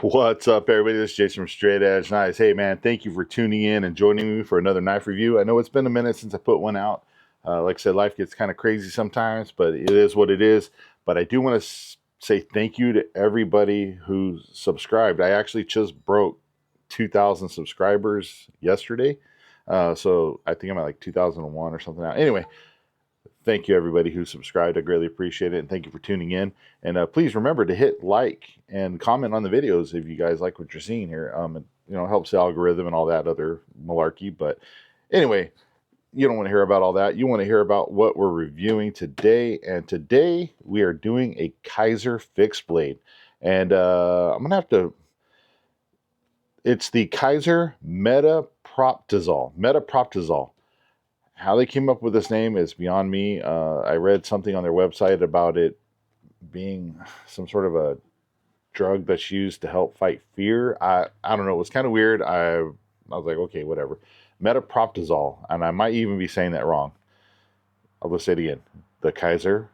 What's up, everybody? This is Jason from Straight Edge Knives. Hey, man, thank you for tuning in and joining me for another knife review. I know it's been a minute since I put one out. Like I said, life gets kind of crazy sometimes, but it is what it is. But I do want to say thank you to everybody who subscribed. I actually just broke 2,000 subscribers yesterday. So I think I'm at like 2001 or something now. Anyway, thank you everybody who subscribed. I greatly appreciate it, and thank you for tuning in. And please remember to hit like and comment on the videos if you guys like what you're seeing here. It helps the algorithm and all that other malarkey. But anyway, you don't want to hear about all that. You want to hear about what we're reviewing today. And today we are doing a Kizer fixed blade, and I'm gonna have to. It's the Kizer Metaproptizol. How they came up with this name is beyond me. I read something on their website about it being some sort of a drug that's used to help fight fear. I don't know. It was kind of weird. I was like, okay, whatever. Metaproptizol, and I might even be saying that wrong. I'll just say it again. The Kizer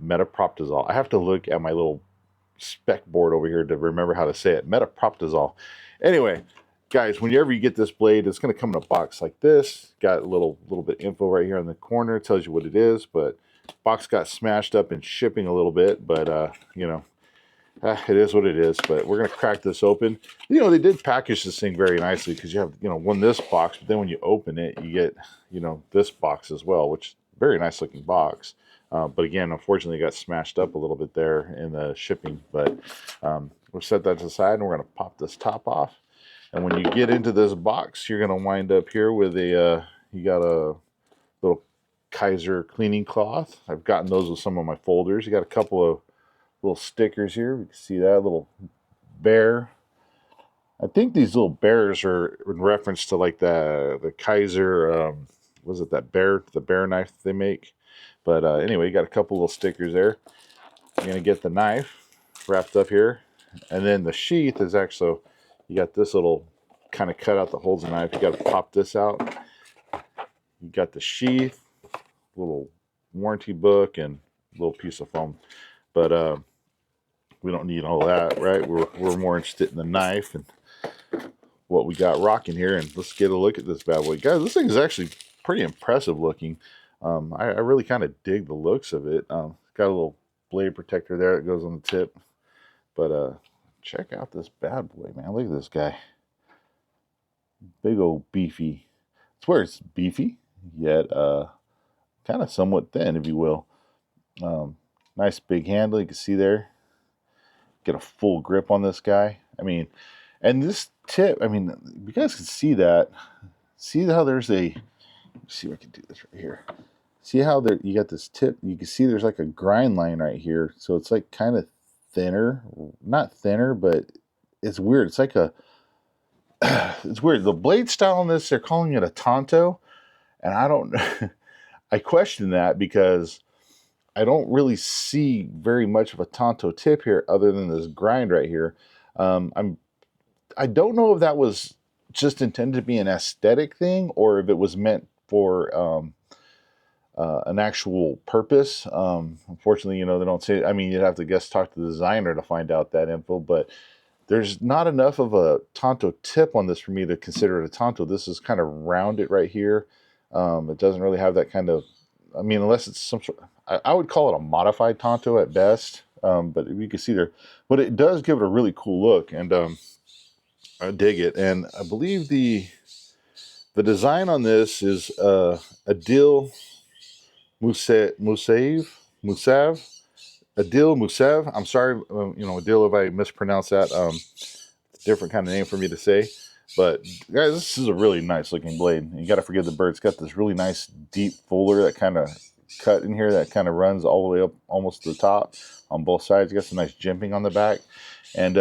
Metaproptizol. I have to look at my little spec board over here to remember how to say it. Metaproptizol. Anyway, guys, whenever you get this blade, it's going to come in a box like this. Got a little bit of info right here in the corner. It tells you what it is, but box got smashed up in shipping a little bit, but it is what it is. But we're going to crack this open. They did package this thing very nicely, because you have this box, but then when you open it, you get this box as well, which is a very nice looking box. But again, unfortunately, it got smashed up a little bit there in the shipping. But we'll set that to the side, and we're going to pop this top off. And when you get into this box, you're going to wind up here with you got a little Kizer cleaning cloth. I've gotten those with some of my folders. You got a couple of little stickers here. You can see that little bear. I think these little bears are in reference to like the Kizer, was it the bear knife they make? But anyway, you got a couple little stickers there. You're going to get the knife wrapped up here. And then the sheath is actually, you got this little kind of cut out the holes in the knife. You got to pop this out. You got the sheath, little warranty book, and a little piece of foam. But we don't need all that, right? We're more interested in the knife and what we got rocking here. And let's get a look at this bad boy. Guys, this thing is actually pretty impressive looking. I really kind of dig the looks of it. Got a little blade protector there that goes on the tip. But check out this bad boy, man. Look at this guy. Big old beefy. I swear it's beefy, yet kind of somewhat thin, if you will. Nice big handle, you can see there. Get a full grip on this guy. And this tip, you guys can see that. See how there's let's see if I can do this right here. See how there you got this tip? You can see there's like a grind line right here. So it's like kind of thinner. Not thinner, but it's weird. It's like it's weird. The blade style on this, they're calling it a Tonto. And I don't I question that, because I don't really see very much of a Tonto tip here other than this grind right here. I don't know if that was just intended to be an aesthetic thing, or if it was meant for an actual purpose. Unfortunately, they don't say. You'd have to talk to the designer to find out that info. But there's not enough of a Tonto tip on this for me to consider it a Tonto. This is kind of rounded right here. It doesn't really have that kind of. Unless it's some sort. I would call it a modified Tonto at best. But you can see there, but it does give it a really cool look, and I dig it. And I believe the design on this is Adil Musav. Adil Musav. I'm sorry, Adil, if I mispronounce that. Different kind of name for me to say. But guys, this is a really nice looking blade. And you got to forgive the bird. It's got this really nice deep fuller that kind of cut in here that kind of runs all the way up almost to the top on both sides. You got some nice jimping on the back. And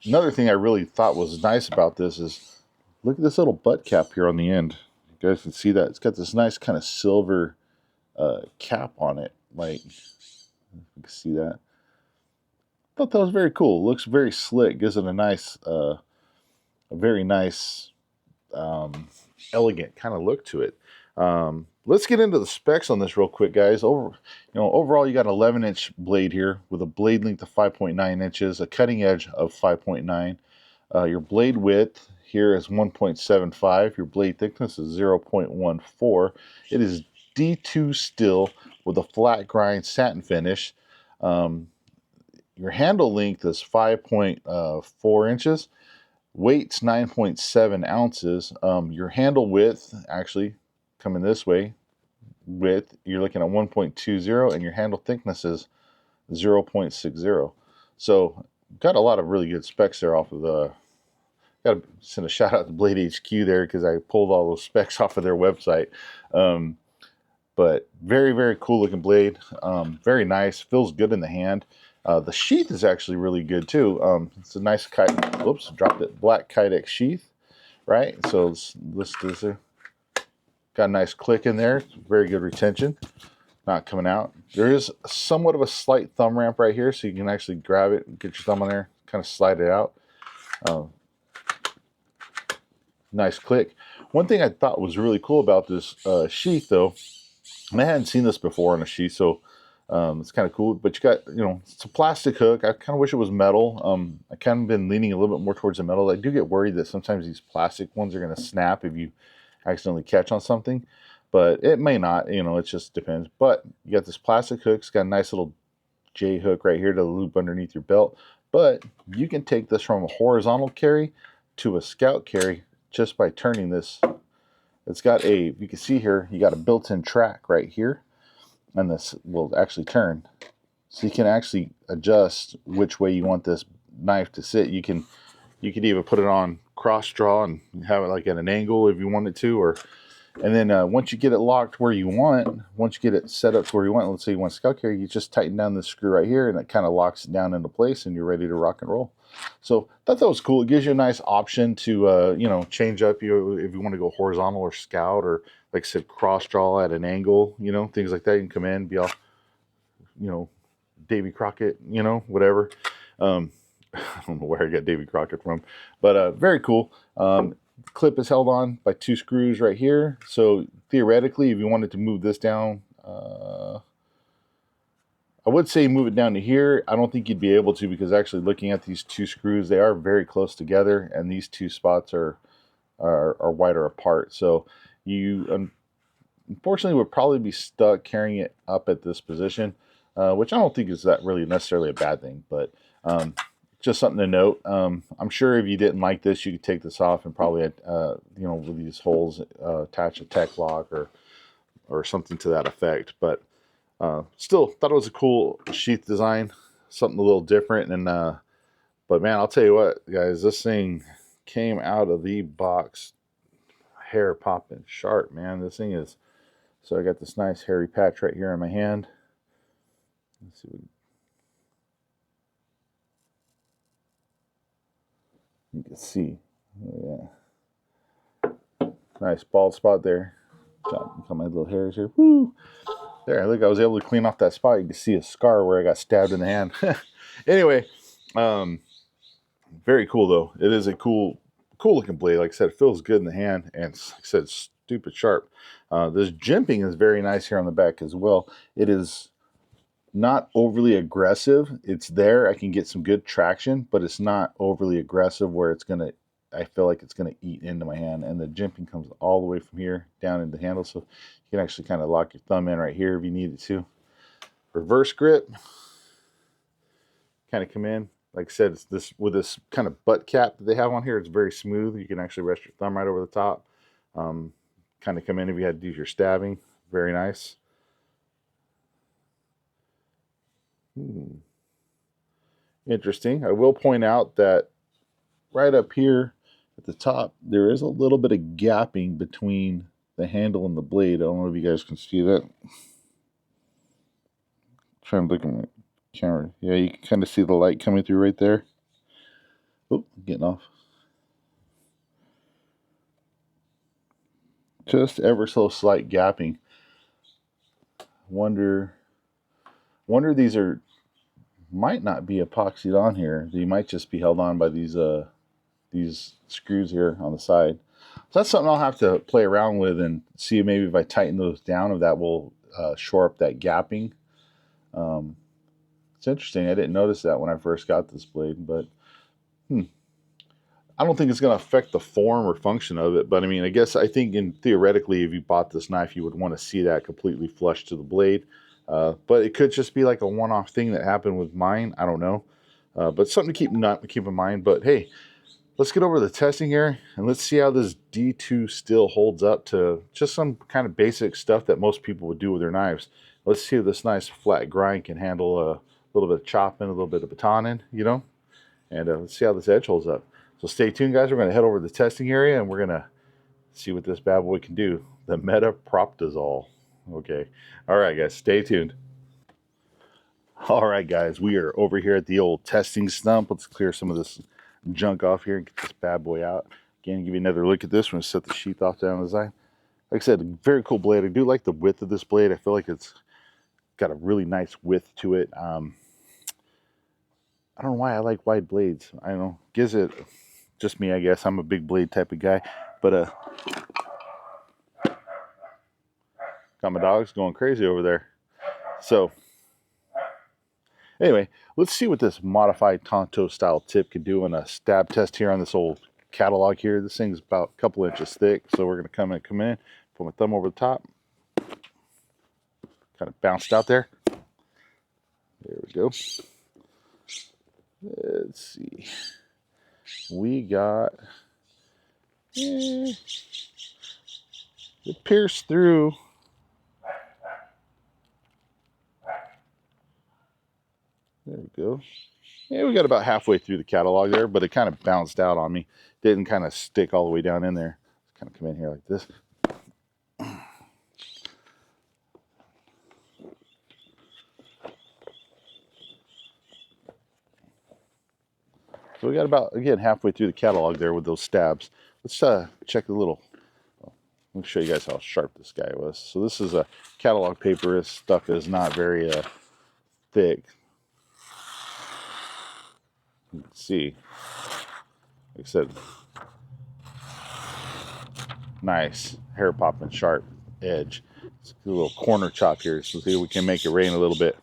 another thing I really thought was nice about this is, look at this little butt cap here on the end. You guys can see that. It's got this nice kind of silver cap on it. Like, you can see that. I thought that was very cool. It looks very slick. Gives it a very nice, elegant kind of look to it. let's get into the specs on this real quick, guys. Overall, you got an 11-inch blade here with a blade length of 5.9 inches, a cutting edge of 5.9. Your blade width here is 1.75. Your blade thickness is 0.14. It is D2 steel with a flat grind satin finish. Your handle length is 5.4 inches. Weight's 9.7 ounces. Your handle width, actually, coming this way, you're looking at 1.20, and your handle thickness is 0.60. So, got a lot of really good specs there off of the. Got to send a shout out to Blade HQ there because I pulled all those specs off of their website. But very, very cool looking blade. Very nice. Feels good in the hand. The sheath is actually really good too. It's a nice whoops, dropped it. Black Kydex sheath, right? So let's do this. Got a nice click in there. Very good retention. Not coming out. There is somewhat of a slight thumb ramp right here, so you can actually grab it and get your thumb on there, kind of slide it out. Nice click. One thing I thought was really cool about this sheath, though, and I hadn't seen this before on a sheath, so it's kind of cool. But you got, it's a plastic hook. I kind of wish it was metal. I kind of been leaning a little bit more towards the metal. I do get worried that sometimes these plastic ones are going to snap if you accidentally catch on something, but it may not. It just depends. But you got this plastic hook. It's got a nice little J hook right here to loop underneath your belt. But you can take this from a horizontal carry to a scout carry just by turning this. It's got you can see here, you got a built-in track right here, and this will actually turn. So you can actually adjust which way you want this knife to sit. You could either put it on cross draw and have it like at an angle if you wanted to, and then once you get it locked where you want, once you get it set up to where you want, let's say you want scout carry, you just tighten down this screw right here, and it kind of locks it down into place, and you're ready to rock and roll. So I thought that was cool. It gives you a nice option to change up if you want to go horizontal or scout, or like I said, cross draw at an angle, things like that. You can come in, be all Davy Crockett, whatever. I don't know where I got Davy Crockett from, but very cool. Clip is held on by 2 screws right here. So theoretically, if you wanted to move this down, I would say move it down to here. I don't think you'd be able to, because actually looking at these 2 screws, they are very close together, and these 2 spots are wider apart. So you unfortunately would probably be stuck carrying it up at this position, which I don't think is that really necessarily a bad thing, but just something to note. I'm sure if you didn't like this, you could take this off and probably, with these holes, attach a tech lock or something to that effect. But still, thought it was a cool sheath design, something a little different. And but man, I'll tell you what, guys, this thing came out of the box hair popping sharp, man. This thing is. So I got this nice hairy patch right here on my hand. Let's see what you can see. Oh, yeah. Nice bald spot there. Got my little hairs here. Woo! There, look, I was able to clean off that spot. You can see a scar where I got stabbed in the hand. Anyway, very cool though. It is a cool looking blade. Like I said, it feels good in the hand, and like I said, stupid sharp. This jimping is very nice here on the back as well. It is not overly aggressive. It's there. I can get some good traction, but it's not overly aggressive where I feel like it's gonna eat into my hand. And the jimping comes all the way from here down into the handle, so you can actually kind of lock your thumb in right here if you needed to. Reverse grip, kind of come in. Like I said, it's this with this kind of butt cap that they have on here. It's very smooth. You can actually rest your thumb right over the top. Kind of come in if you had to do your stabbing. Very nice. Interesting. I will point out that right up here at the top, there is a little bit of gapping between the handle and the blade. I don't know if you guys can see that. Trying to look at my camera. Yeah, you can kind of see the light coming through right there. Oh, getting off. Just ever so slight gapping. Wonder these might not be epoxied on here. They might just be held on by these screws here on the side. So that's something I'll have to play around with and see maybe if I tighten those down, if that will shore up that gapping. Um, it's interesting. I didn't notice that when I first got this blade, but I don't think it's going to affect the form or function of it. But I mean, I think theoretically, if you bought this knife, you would want to see that completely flush to the blade. But it could just be like a one-off thing that happened with mine. I don't know. But something to keep in mind. But hey, let's get over the testing here and let's see how this D2 still holds up to just some kind of basic stuff that most people would do with their knives. Let's see if this nice flat grind can handle a little bit of chopping, a little bit of batoning, and let's see how this edge holds up. So stay tuned, guys. We're going to head over to the testing area and we're going to see what this bad boy can do. The Metaproptizol. Okay. All right, guys. Stay tuned. All right, guys. We are over here at the old testing stump. Let's clear some of this junk off here and get this bad boy out. Again, give you another look at this. We're going to set the sheath off down the side. Like I said, very cool blade. I do like the width of this blade. I feel like it's got a really nice width to it. I don't know why I like wide blades. I don't know. Gives it, just me, I guess. I'm a big blade type of guy. But got my dogs going crazy over there. So anyway, let's see what this modified Tonto style tip can do in a stab test here on this old catalog here. This thing's about a couple inches thick, so we're going to come in, put my thumb over the top. Kind of bounced out there. There we go. Let's see. We got it pierced through. There we go. Yeah, we got about halfway through the catalog there, but it kind of bounced out on me. Didn't kind of stick all the way down in there. Let's kind of come in here like this. So we got about, again, halfway through the catalog there with those stabs. Let's check the little, let me show you guys how sharp this guy was. So this is a catalog paper. This stuff is not very thick. You can see, like I said, nice hair popping sharp edge. Let's do a little corner chop here so see if we can make it rain a little bit.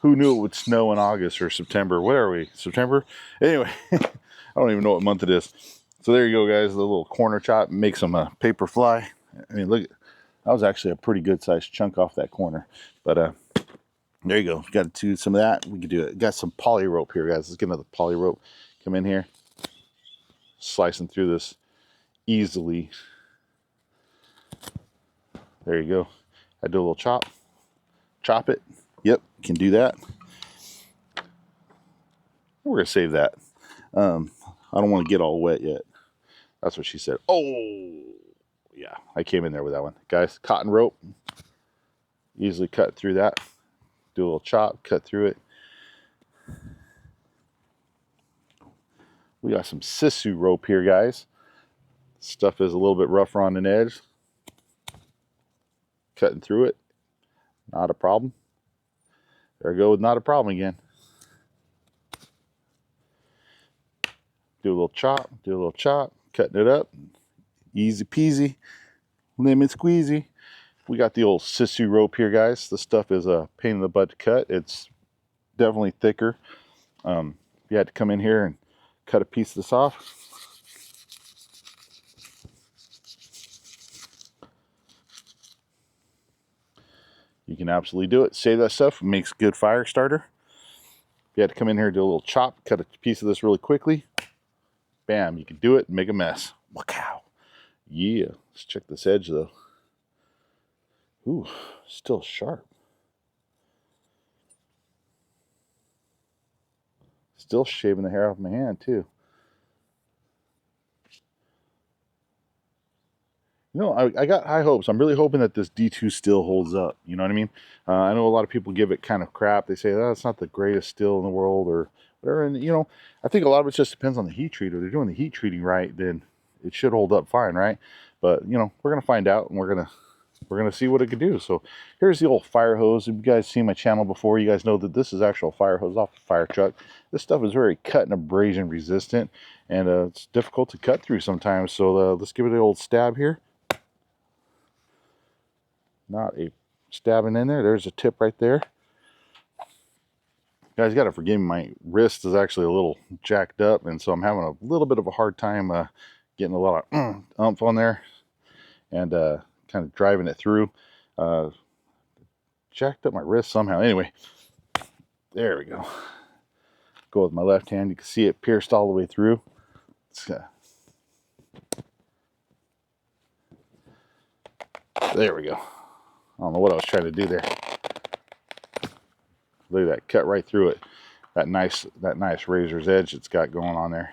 Who knew it would snow in August or September? What are we? September? Anyway, I don't even know what month it is. So there you go, guys. The little corner chop makes some paper fly. I mean, look, that was actually a pretty good sized chunk off that corner. But there you go. Got to do some of that. We can do it. Got some poly rope here, guys. Let's get another poly rope. Come in here, slicing through this easily. There you go. I do a little chop. Chop it. Yep, can do that. We're going to save that. I don't want to get all wet yet. That's what she said. Oh, yeah, I came in there with that one. Guys, cotton rope. Easily cut through that. Do a little chop, cut through it. We got some sisu rope here, guys. Stuff is a little bit rougher on an edge. Cutting through it. Not a problem. There we go with not a problem again. Do a little chop, cutting it up. Easy peasy, lemon squeezy. We got the old sisu rope here, guys. This stuff is a pain in the butt to cut. It's definitely thicker. If you had to come in here and cut a piece of this off, you can absolutely do it. Save that stuff. It makes a good fire starter. If you had to come in here and do a little chop, cut a piece of this really quickly, bam, you can do it and make a mess. Wow. Yeah. Let's check this edge, though. Ooh, still sharp. Still shaving the hair off my hand, too. You know, I got high hopes. I'm really hoping that this D2 still holds up. You know what I mean? I know a lot of people give it kind of crap. They say, oh, it's not the greatest still in the world or whatever. And, you know, I think a lot of it just depends on the heat treat. If they're doing the heat treating right, then it should hold up fine, right? But, you know, we're going to find out, and we're going to we're going to see what it can do. So here's the old fire hose. If you guys seen my channel before, you guys know that this is actual fire hose off the fire truck. This stuff is very cut and abrasion resistant, and it's difficult to cut through sometimes. So let's give it an old stab here. Not a stabbing in there. There's a tip right there. Guys, got to forgive me, my wrist is actually a little jacked up, and so I'm having a little bit of a hard time getting a lot of oomph on there and kind of driving it through. Jacked up my wrist somehow. Anyway, there we go. Go with my left hand. You can see it pierced all the way through. There we go. I don't know what I was trying to do there. Look at that, cut right through it. That nice razor's edge it's got going on there.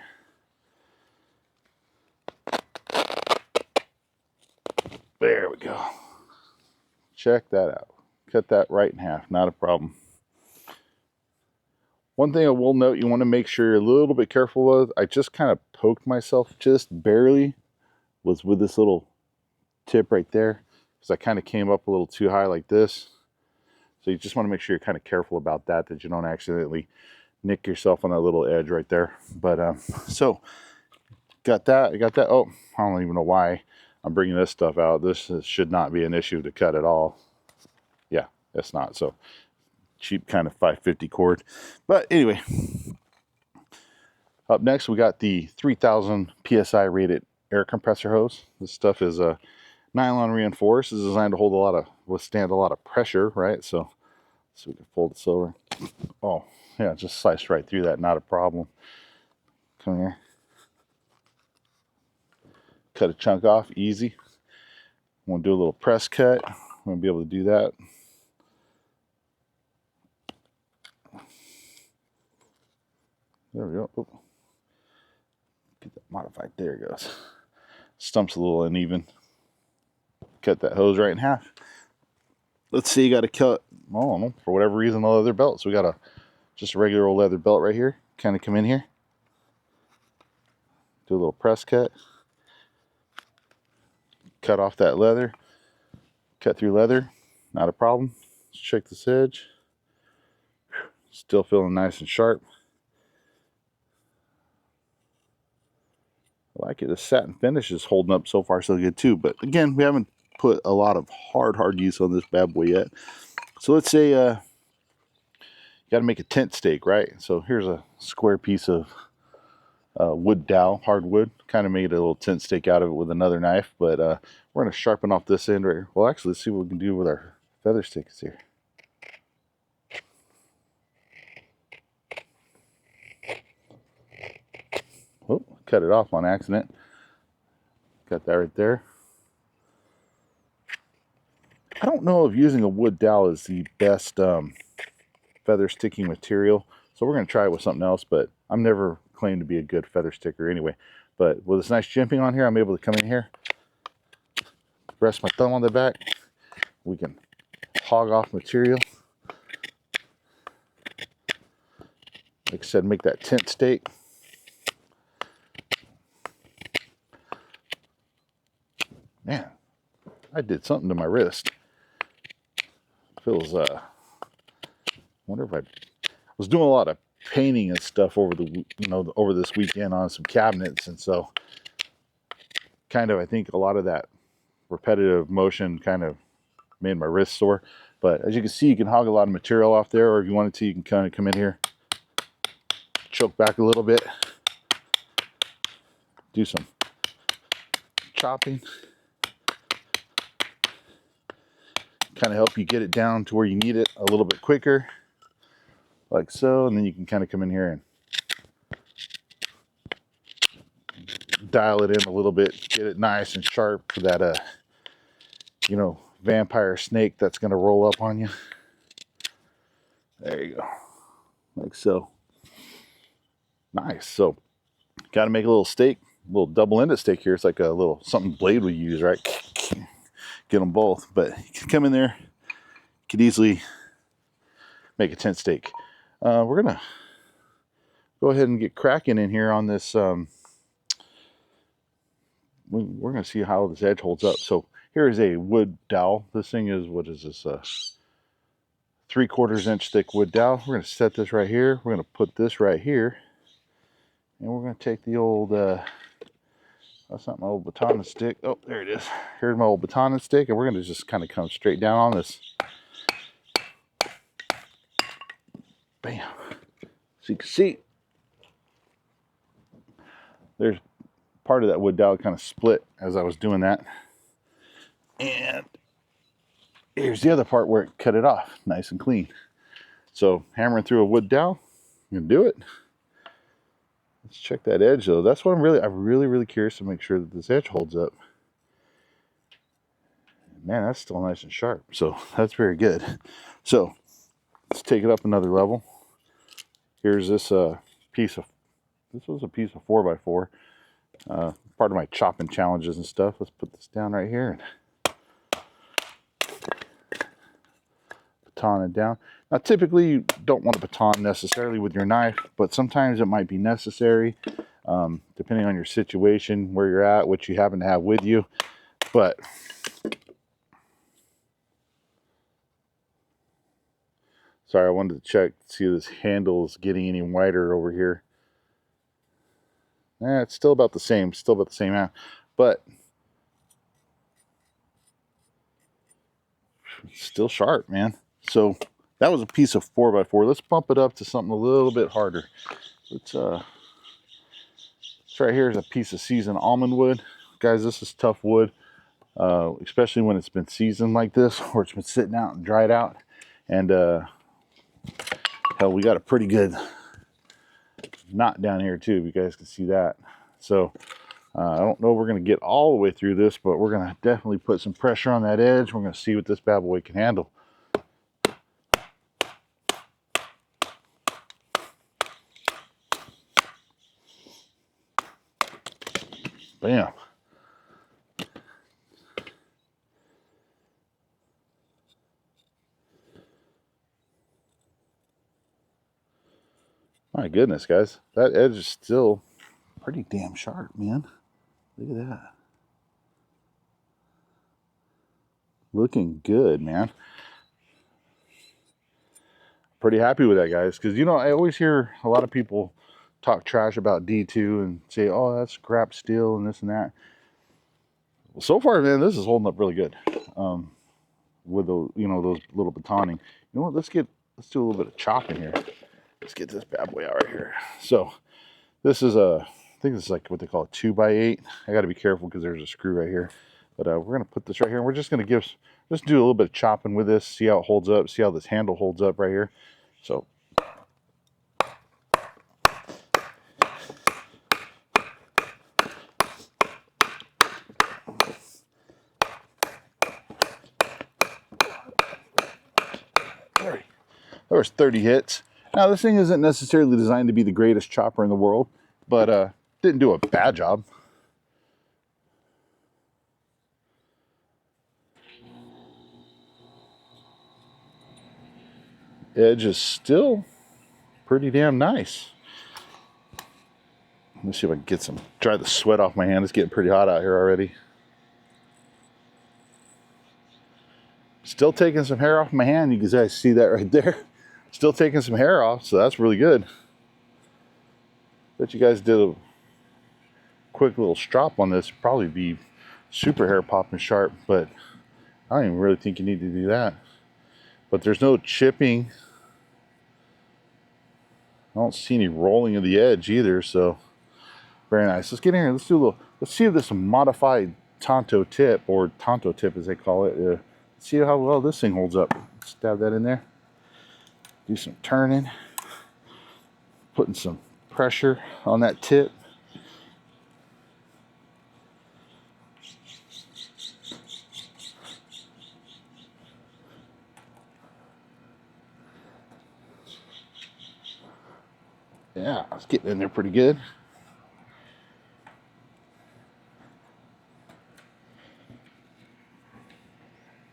There we go. Check that out. Cut that right in half, not a problem. One thing I will note, you want to make sure you're a little bit careful with, I just kind of poked myself just barely, was with this little tip right there, because I kind of came up a little too high like this. So you just want to make sure you're kind of careful about that, that you don't accidentally nick yourself on that little edge right there. But so got that. I got that. Oh, I don't even know why I'm bringing this stuff out. This should not be an issue to cut at all. Yeah, it's not. So cheap kind of 550 cord. But anyway, up next we got the 3000 psi rated air compressor hose. This stuff is nylon reinforced. It's designed to withstand a lot of pressure, right? So we can fold this over. Oh yeah, just sliced right through that, not a problem. Come here, cut a chunk off, easy. Want to do a little press cut, I'm going to be able to do that. There we go. Oh. Get that modified. There it goes. Stump's a little uneven. Cut that hose right in half. Let's see, you got to cut, oh, for whatever reason, the leather belt. So we got just a regular old leather belt right here. Kind of come in here. Do a little press cut. Cut off that leather. Cut through leather. Not a problem. Let's check this edge. Still feeling nice and sharp. I like it. The satin finish is holding up so far so good too. But again, we haven't put a lot of hard use on this bad boy yet. So let's say you got to make a tent stake, right? So here's a square piece of wood dowel, hardwood. Kind of made a little tent stake out of it with another knife. But we're going to sharpen off this end right here. Well, actually, let's see what we can do with our feather sticks here. Oh, cut it off on accident. Got that right there. I don't know if using a wood dowel is the best feather sticking material, so we're going to try it with something else, but I'm never claimed to be a good feather sticker anyway. But with this nice jimping on here, I'm able to come in here, rest my thumb on the back. We can hog off material. Like I said, make that tent stake. Man, I did something to my wrist. Feels wonder if I was doing a lot of painting and stuff over the over this weekend on some cabinets, and so kind of I think a lot of that repetitive motion kind of made my wrist sore. But as you can see, you can hog a lot of material off there, or if you wanted to, you can kind of come in here, choke back a little bit, do some chopping, kind of help you get it down to where you need it a little bit quicker, like so. And then you can kind of come in here and dial it in a little bit, get it nice and sharp for that vampire snake that's going to roll up on you. There you go, like so. Nice. So got to make a little stake, a little double-ended stake here. It's like a little something blade we use, right? Get them both, but you can come in there, you could easily make a tent stake. We're gonna go ahead and get cracking in here on this. We're gonna see how this edge holds up. So Here is a wood dowel. This thing is, what is this, 3/4 inch thick wood dowel. We're going to set this right here. We're going to put this right here. And we're going to take the old, that's not my old baton stick. Oh, there it is. Here's my old baton stick. And we're going to just kind of come straight down on this. Bam. So you can see, there's part of that wood dowel kind of split as I was doing that. And here's the other part where it cut it off nice and clean. So hammering through a wood dowel, you can do it. Let's check that edge though. That's what I'm really curious to make sure that this edge holds up. Man, that's still nice and sharp. So that's very good. So let's take it up another level. Here's this piece of, this was a piece of 4x4. Part of my chopping challenges and stuff. Let's put this down right here and baton it down. Now typically you don't want to baton necessarily with your knife, but sometimes it might be necessary, depending on your situation, where you're at, what you happen to have with you. But sorry, I wanted to check to see if this handle is getting any wider over here. It's still about the same, amount, but still sharp, man. So that was a piece of 4x4. Let's bump it up to something a little bit harder. Let's this right here is a piece of seasoned almond wood. Guys, this is tough wood, especially when it's been seasoned like this, or it's been sitting out and dried out. And hell, we got a pretty good knot down here too, if you guys can see that. So I don't know if we're going to get all the way through this, but we're going to definitely put some pressure on that edge. We're going to see what this bad boy can handle. Bam. My goodness, guys, that edge is still pretty damn sharp, man. Look at that. Looking good, man. Pretty happy with that, guys, because, you know, I always hear a lot of people talk trash about D2 and say, oh, that's crap steel and this and that. Well, so far, man, this is holding up really good. With the, you know, those little batoning. You know what, let's do a little bit of chopping here. Let's get this bad boy out right here. So this is I think this is like what they call a 2x8. I got to be careful because there's a screw right here. But we're going to put this right here. And we're just going to just do a little bit of chopping with this. See how it holds up. See how this handle holds up right here. So there was 30 hits. Now, this thing isn't necessarily designed to be the greatest chopper in the world, but didn't do a bad job. Edge is still pretty damn nice. Let me see if I can get dry the sweat off my hand. It's getting pretty hot out here already. Still taking some hair off my hand. You guys see that right there. Still taking some hair off, so that's really good. Bet you guys did a quick little strop on this. It'd probably be super hair popping sharp, but I don't even really think you need to do that. But there's no chipping. I don't see any rolling of the edge either, so very nice. Let's get in here. Let's see if this modified Tonto tip, or Tonto tip as they call it. See how well this thing holds up. Stab that in there. Do some turning, putting some pressure on that tip. Yeah, it's getting in there pretty good.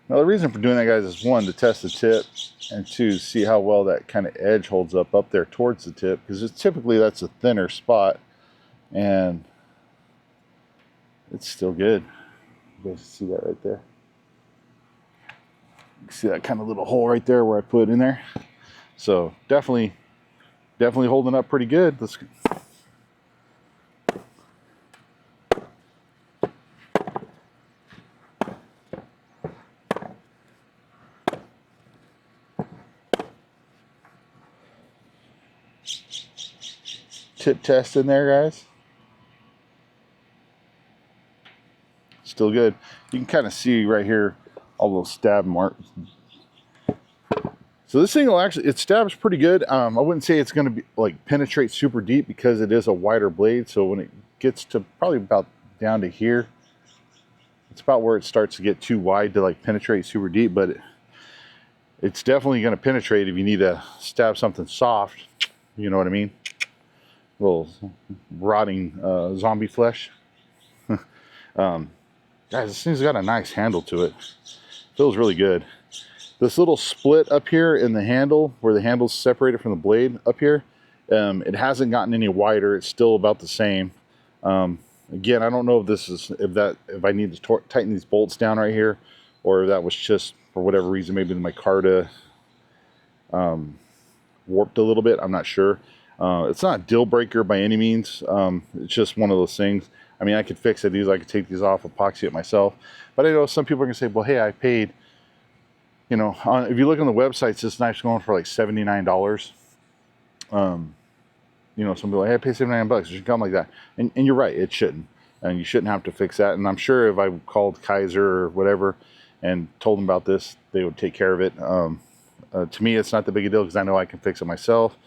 Now, the reason for doing that, guys, is one, to test the tip, and two, see how well that kind of edge holds up there towards the tip, because typically that's a thinner spot, and it's still good. You guys see that right there? See that kind of little hole right there where I put in there. So definitely holding up pretty good. Let's tip test in there, guys. Still good. You can kind of see right here all those stab marks. So this thing will actually, it stabs pretty good. I wouldn't say it's going to be like penetrate super deep because it is a wider blade. So when it gets to probably about down to here, it's about where it starts to get too wide to like penetrate super deep. But it's definitely going to penetrate if you need to stab something soft. You know what I mean? A little rotting zombie flesh. Guys, this thing's got a nice handle to it. Feels really good. This little split up here in the handle, where the handle's separated from the blade up here, it hasn't gotten any wider. It's still about the same. Again, I don't know if this is if I need to tighten these bolts down right here, or if that was just for whatever reason, maybe my micarta warped a little bit. I'm not sure. It's not a deal breaker by any means. It's just one of those things. I mean, I could fix it. I could take these off, epoxy it myself. But I know some people are gonna say, well, hey, I paid. You know, if you look on the websites, this knife's going for like $79. You know, some people are like, hey, I paid $79. It should come like that. And you're right, it shouldn't. And you shouldn't have to fix that. And I'm sure if I called Kizer or whatever and told them about this, they would take care of it. To me, it's not that big a deal because I know I can fix it myself.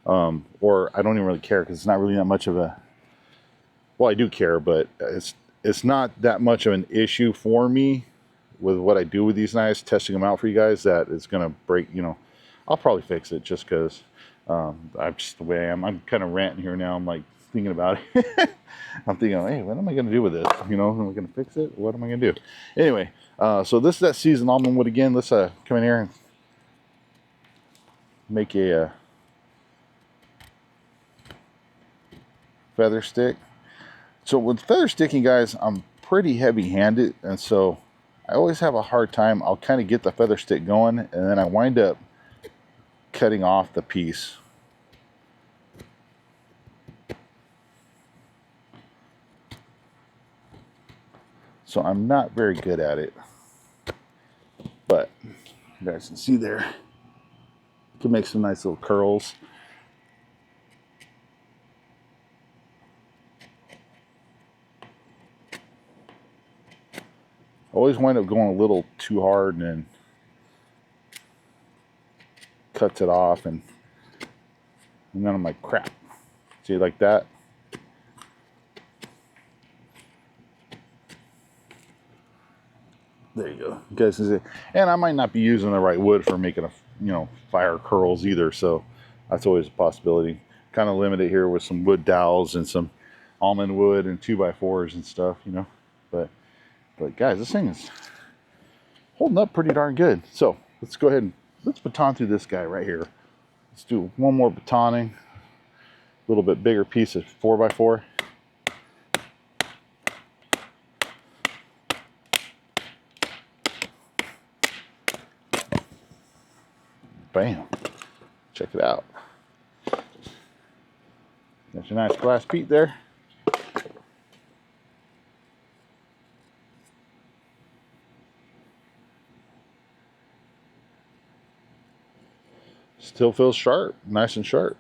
Or I don't even really care because it's not really that much of a, well, I do care, but it's not that much of an issue for me with what I do with these knives, testing them out for you guys, that it's going to break, you know. I'll probably fix it just because I'm just the way I am. I'm kind of ranting here now. I'm like thinking about it. I'm thinking, hey, what am I going to do with this? You know, am I going to fix it? What am I going to do? Anyway, so this is that seasoned almond wood again. Let's come in here and make a feather stick. So with feather sticking, guys, I'm pretty heavy-handed, and so I always have a hard time. I'll kind of get the feather stick going, and then I wind up cutting off the piece. So I'm not very good at it. But you guys can see there, you can make some nice little curls. Always wind up going a little too hard and then cuts it off, and then I'm like, crap. See, like that. There you go. You guys can see. And I might not be using the right wood for making fire curls either, so that's always a possibility. Kind of limit it here with some wood dowels and some almond wood and 2x4s and stuff, you know. But guys, this thing is holding up pretty darn good. So let's go ahead and let's baton through this guy right here. Let's do one more batoning. A little bit bigger piece of 4x4. Bam. Check it out. Got your nice glass peat there. Still feels sharp, nice and sharp.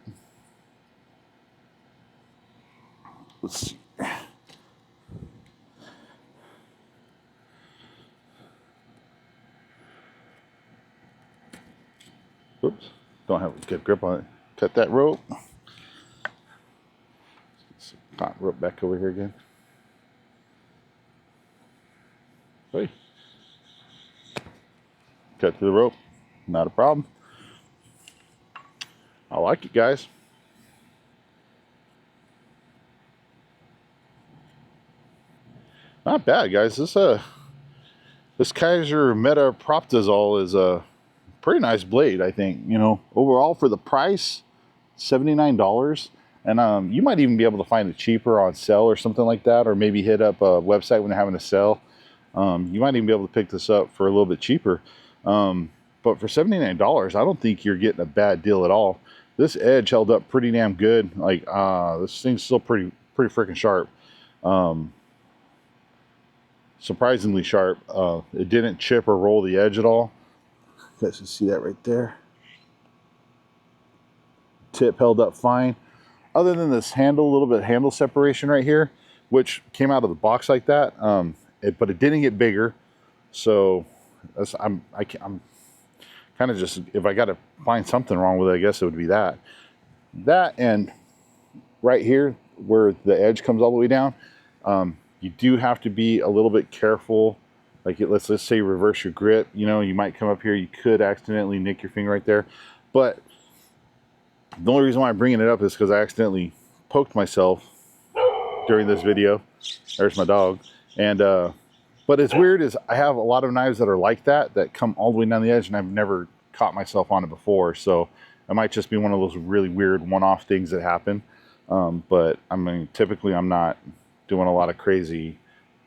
Let's see. Oops, don't have a good grip on it. Cut that rope. Let's get rope back over here again. Hey. Cut through the rope, not a problem. I like it, guys. Not bad, guys. This Kizer Metaproptizol is a pretty nice blade, I think. You know, overall for the price, $79. And you might even be able to find it cheaper on sale or something like that, or maybe hit up a website when they're having a sale. You might even be able to pick this up for a little bit cheaper. But for $79, I don't think you're getting a bad deal at all. This edge held up pretty damn good. Like, this thing's still pretty freaking sharp. Surprisingly sharp. It didn't chip or roll the edge at all. You guys can see that right there. Tip held up fine. Other than this handle, a little bit of handle separation right here, which came out of the box like that, but it didn't get bigger. So I'm kind of just, if I got to find something wrong with it, I guess it would be that. That, and right here where the edge comes all the way down, you do have to be a little bit careful. Like, let's say reverse your grip. You know, you might come up here, you could accidentally nick your finger right there. But the only reason why I'm bringing it up is because I accidentally poked myself during this video. There's my dog. And but it's weird is I have a lot of knives that are like that come all the way down the edge, and I've never caught myself on it before. So it might just be one of those really weird one-off things that happen. But I mean, typically I'm not doing a lot of crazy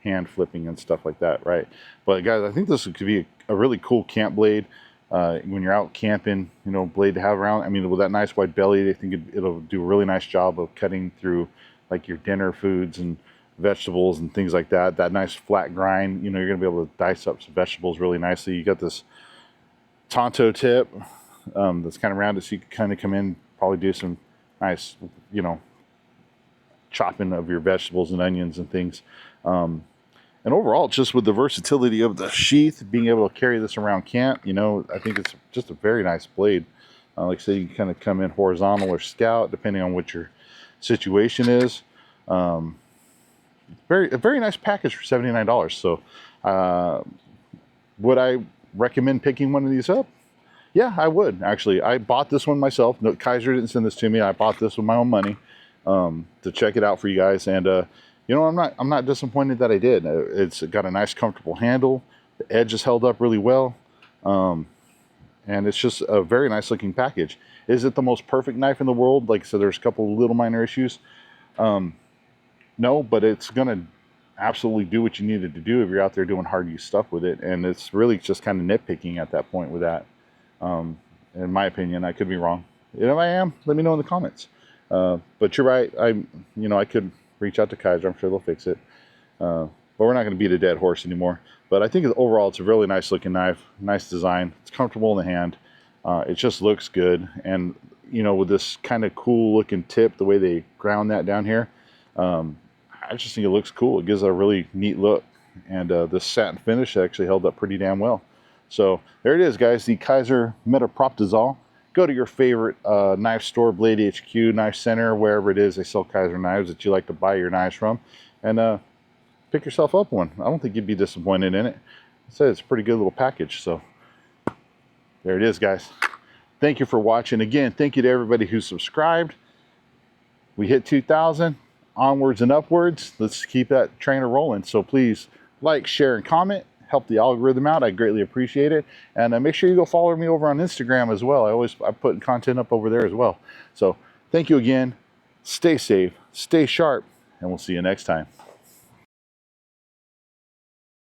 hand flipping and stuff like that, right? But guys, I think this could be a really cool camp blade. When you're out camping, you know, blade to have around. I mean, with that nice wide belly, I think it'll do a really nice job of cutting through like your dinner foods and vegetables and things like that. That nice flat grind, you know, you're gonna be able to dice up some vegetables really nicely. You got this Tonto tip that's kind of rounded, so you can kind of come in, probably do some nice, you know, chopping of your vegetables and onions and things. And overall, just with the versatility of the sheath, being able to carry this around camp, you know, I think it's just a very nice blade. Like I say, you can kind of come in horizontal or scout, depending on what your situation is. A very nice package for $79. So, would I recommend picking one of these up? Yeah, I would, actually. I bought this one myself. No, Kizer didn't send this to me. I bought this with my own money to check it out for you guys. And you know, I'm not disappointed that I did. It's got a nice, comfortable handle. The edge is held up really well, and it's just a very nice looking package. Is it the most perfect knife in the world? Like I said, there's a couple of little minor issues. No, but it's gonna absolutely do what you needed to do if you're out there doing hard use stuff with it. And it's really just kind of nitpicking at that point with that. In my opinion, I could be wrong. If I am, let me know in the comments. But you're right. I could reach out to Kizer. I'm sure they'll fix it. But we're not going to beat a dead horse anymore. But I think overall it's a really nice looking knife. Nice design. It's comfortable in the hand. It just looks good. And, you know, with this kind of cool looking tip, the way they ground that down here, I just think it looks cool. It gives it a really neat look. And this satin finish actually held up pretty damn well. So there it is, guys. The Kizer Metaproptizol. Go to your favorite knife store, Blade HQ, Knife Center, wherever it is they sell Kizer knives that you like to buy your knives from, and pick yourself up one. I don't think you'd be disappointed in it. I said it's a pretty good little package. So there it is, guys. Thank you for watching. Again, thank you to everybody who subscribed. We hit 2,000, onwards and upwards. Let's keep that trainer rolling. So please like, share, and comment. Help the algorithm out. I greatly appreciate it. And make sure you go follow me over on Instagram as well. I'm putting content up over there as well. So thank you again. Stay safe, stay sharp, and we'll see you next time.